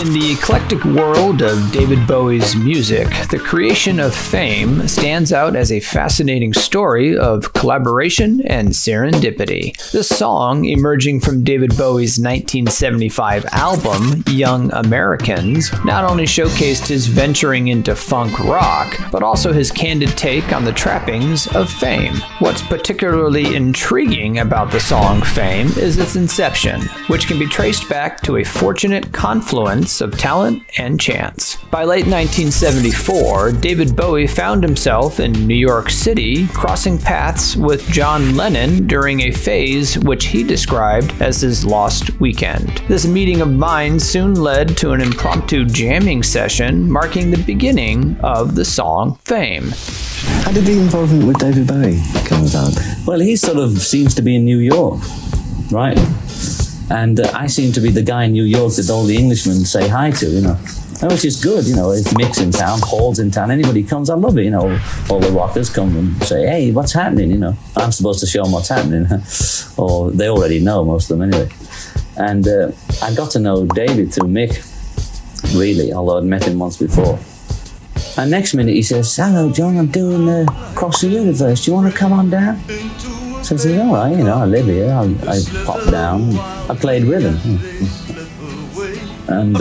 In the eclectic world of David Bowie's music, the creation of Fame stands out as a fascinating story of collaboration and serendipity. This song, emerging from David Bowie's 1975 album, Young Americans, not only showcased his venturing into funk rock, but also his candid take on the trappings of fame. What's particularly intriguing about the song Fame is its inception, which can be traced back to a fortunate confluence of talent and chance. By late 1974, David Bowie found himself in New York City, crossing paths with John Lennon during a phase which he described as his lost weekend. This meeting of minds soon led to an impromptu jamming session, marking the beginning of the song Fame. How did the involvement with David Bowie come about? Well, he sort of seems to be in New York, right? And I seem to be the guy in New York that all the Englishmen say hi to, you know. Which is good, you know. If Mick's in town, Paul's in town, anybody comes, I love it, you know. All the rockers come and say, hey, what's happening, you know. I'm supposed to show them what's happening. Or they already know, most of them anyway. And I got to know David through Mick, really, although I'd met him once before. And next minute he says, hello, John, I'm doing Across the Universe. Do you want to come on down? So I said, all right, you know, I live here. I popped down. I played with him. And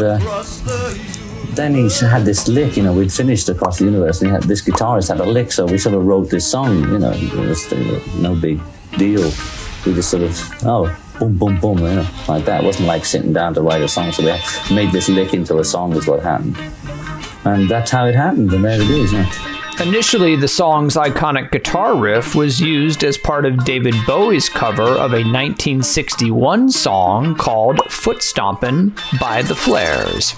then he had this lick, you know, we'd finished Across the Universe, and this guitarist had a lick, so we sort of wrote this song, you know, it was no big deal. We just sort of, oh, boom, boom, boom, you know, like that. It wasn't like sitting down to write a song, so we made this lick into a song is what happened. And that's how it happened, and there it is. Yeah. Initially, the song's iconic guitar riff was used as part of David Bowie's cover of a 1961 song called Foot Stompin' by the Flares.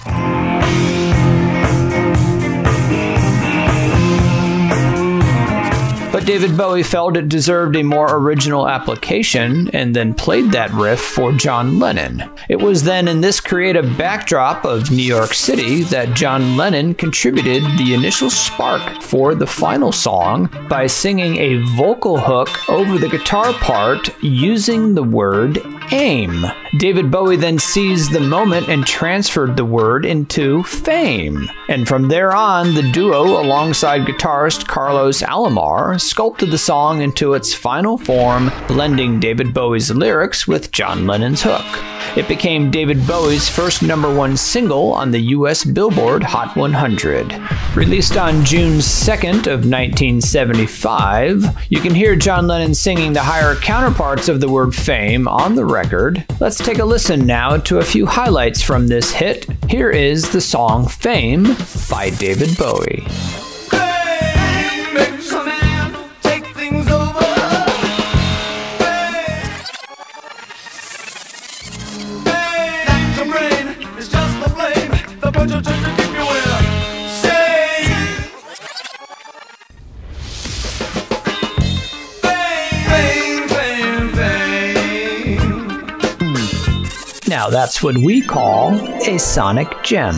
But David Bowie felt it deserved a more original application and then played that riff for John Lennon. It was then in this creative backdrop of New York City that John Lennon contributed the initial spark for the final song by singing a vocal hook over the guitar part using the word aim. David Bowie then seized the moment and transferred the word into fame. And from there on, the duo, alongside guitarist Carlos Alomar, sculpted the song into its final form, blending David Bowie's lyrics with John Lennon's hook. It became David Bowie's first #1 single on the US Billboard Hot 100. Released on June 2nd of 1975, you can hear John Lennon singing the higher counterparts of the word fame on the record. Let's take a listen now to a few highlights from this hit. Here is the song Fame by David Bowie. Now that's what we call a sonic gem.